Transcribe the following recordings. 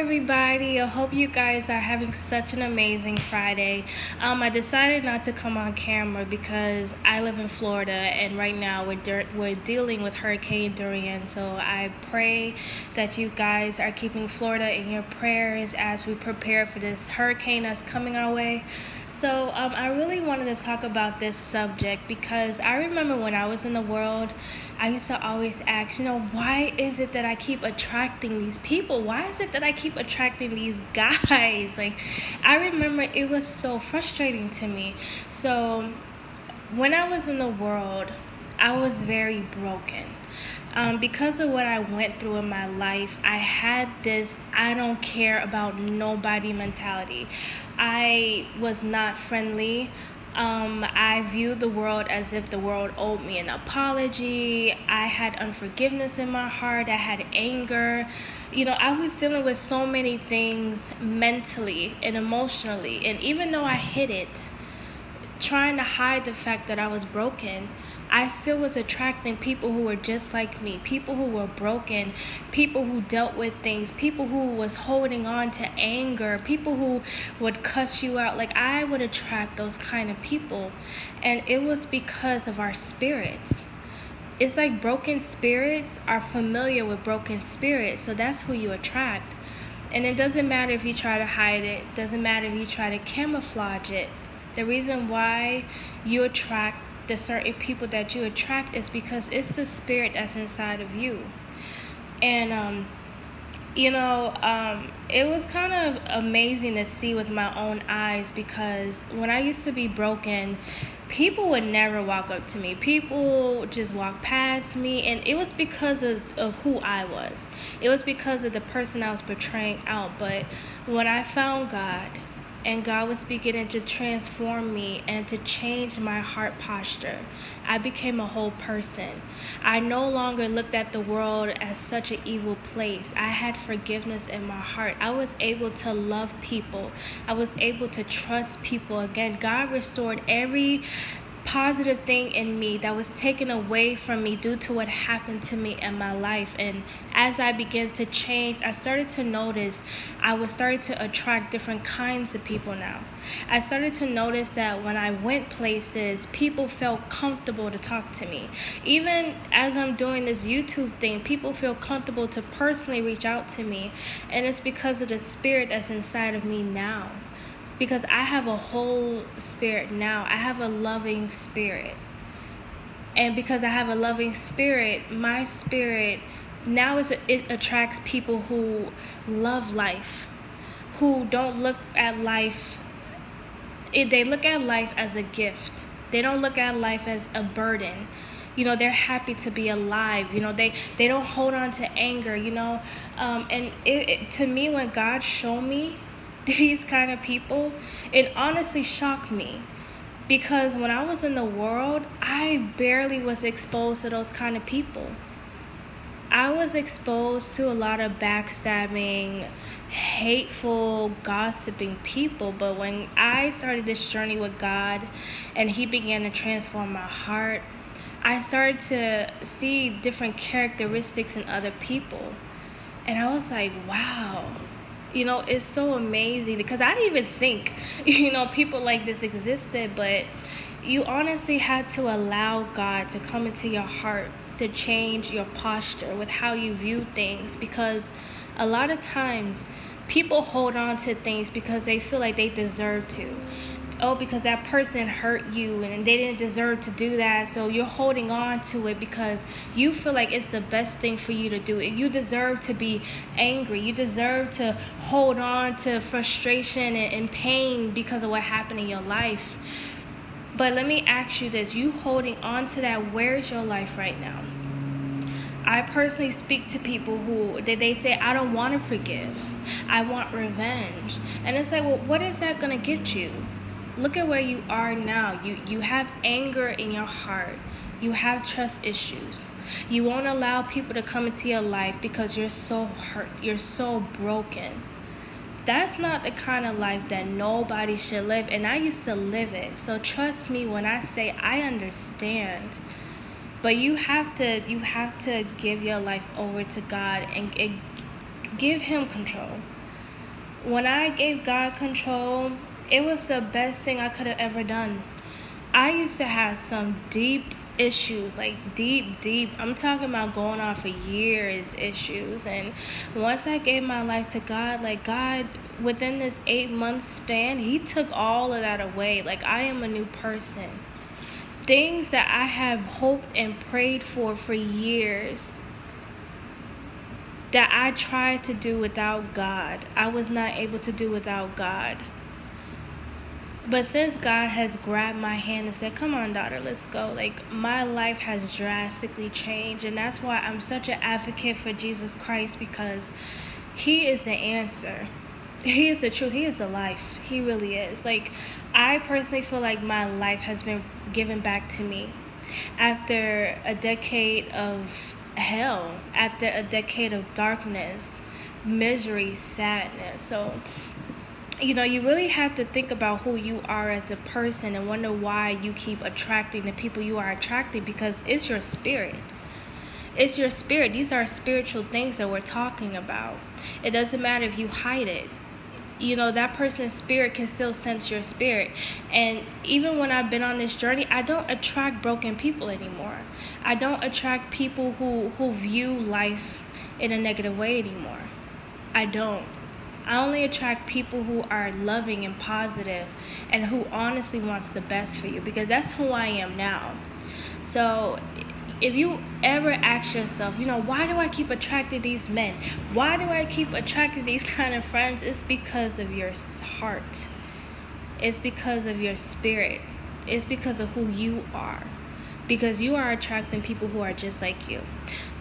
everybody. I hope you guys are having such an amazing Friday. I decided not to come on camera because I live in Florida and right now we're dealing with Hurricane Dorian. So I pray that you guys are keeping Florida in your prayers as we prepare for this hurricane that's coming our way. So I really wanted to talk about this subject because I remember when I was in the world, I used to always ask, why is it that I keep attracting these people? Why is it that I keep attracting these guys? Like, I remember it was so frustrating to me. So when I was in the world, I was very broken. Because of what I went through in my life, I had this I don't care about nobody mentality. I was not friendly. I viewed the world as if the world owed me an apology. I had unforgiveness in my heart. I had anger. I was dealing with so many things mentally and emotionally. And even though I hid it, trying to hide the fact that I was broken, I still was attracting people who were just like me, people who were broken, people who dealt with things, people who was holding on to anger, people who would cuss you out. Like, I would attract those kind of people, and it was because of our spirits. It's like broken spirits are familiar with broken spirits, so that's who you attract. And it doesn't matter if you try to hide it, doesn't matter if you try to camouflage it. The reason why you attract the certain people that you attract is because it's the spirit that's inside of you. And it was kind of amazing to see with my own eyes, because when I used to be broken, people would never walk up to me. People just walk past me, and it was because of who I was. It was because of the person I was portraying out. But when I found God, and God was beginning to transform me and to change my heart posture, I became a whole person. I no longer looked at the world as such an evil place. I had forgiveness in my heart. I was able to love people. I was able to trust people again. God restored every positive thing in me that was taken away from me due to what happened to me in my life. And as I began to change, I started to notice I was starting to attract different kinds of people now. I started to notice that when I went places, people felt comfortable to talk to me. Even as I'm doing this YouTube thing, people feel comfortable to personally reach out to me. And it's because of the spirit that's inside of me now. Because I have a whole spirit now. I have a loving spirit. And because I have a loving spirit, my spirit now it attracts people who love life, who don't look at life. They look at life as a gift. They don't look at life as a burden. They're happy to be alive. They don't hold on to anger. And to me, when God showed me these kind of people, it honestly shocked me, because when I was in the world, I barely was exposed to those kind of people. I was exposed to a lot of backstabbing, hateful, gossiping people. But when I started this journey with God and He began to transform my heart, I started to see different characteristics in other people. And I was like, wow. It's so amazing, because I didn't even think, people like this existed. But you honestly had to allow God to come into your heart, to change your posture with how you view things. Because a lot of times people hold on to things because they feel like they deserve to. Because that person hurt you and they didn't deserve to do that, so you're holding on to it because you feel like it's the best thing for you to do. You deserve to be angry. You deserve to hold on to frustration and pain because of what happened in your life. But let me ask you this: you holding on to that, where's your life right now? I personally speak to people who they say, I don't want to forgive, I want revenge. And it's like, well, what is that going to get you? Look at where you are now. You have anger in your heart. You have trust issues. You won't allow people to come into your life because you're so hurt. You're so broken. That's not the kind of life that nobody should live. And I used to live it. So trust me when I say I understand. But you have to give your life over to God and give Him control. when I gave God control, it was the best thing I could have ever done. I used to have some deep issues, like deep. I'm talking about going on for years issues. And once I gave my life to God, like God, within this 8-month span, He took all of that away. Like I am a new person. Things that I have hoped and prayed for years, that I tried to do without God, I was not able to do without God. But since God has grabbed my hand and said, come on, daughter, let's go, like my life has drastically changed. And that's why I'm such an advocate for Jesus Christ, because He is the answer. He is the truth. He is the life. He really is. Like, I personally feel like my life has been given back to me after a decade of hell, after a decade of darkness, misery, sadness. So, you really have to think about who you are as a person and wonder why you keep attracting the people you are attracting, because it's your spirit. It's your spirit. These are spiritual things that we're talking about. It doesn't matter if you hide it. That person's spirit can still sense your spirit. And even when I've been on this journey, I don't attract broken people anymore. I don't attract people who view life in a negative way anymore. I don't. I only attract people who are loving and positive and who honestly wants the best for you, because that's who I am now. So if you ever ask yourself, why do I keep attracting these men? Why do I keep attracting these kind of friends? It's because of your heart. It's because of your spirit. It's because of who you are. Because you are attracting people who are just like you.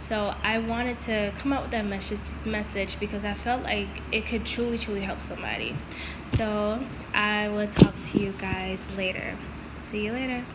So I wanted to come out with that message because I felt like it could truly help somebody. So I will talk to you guys later. See you later.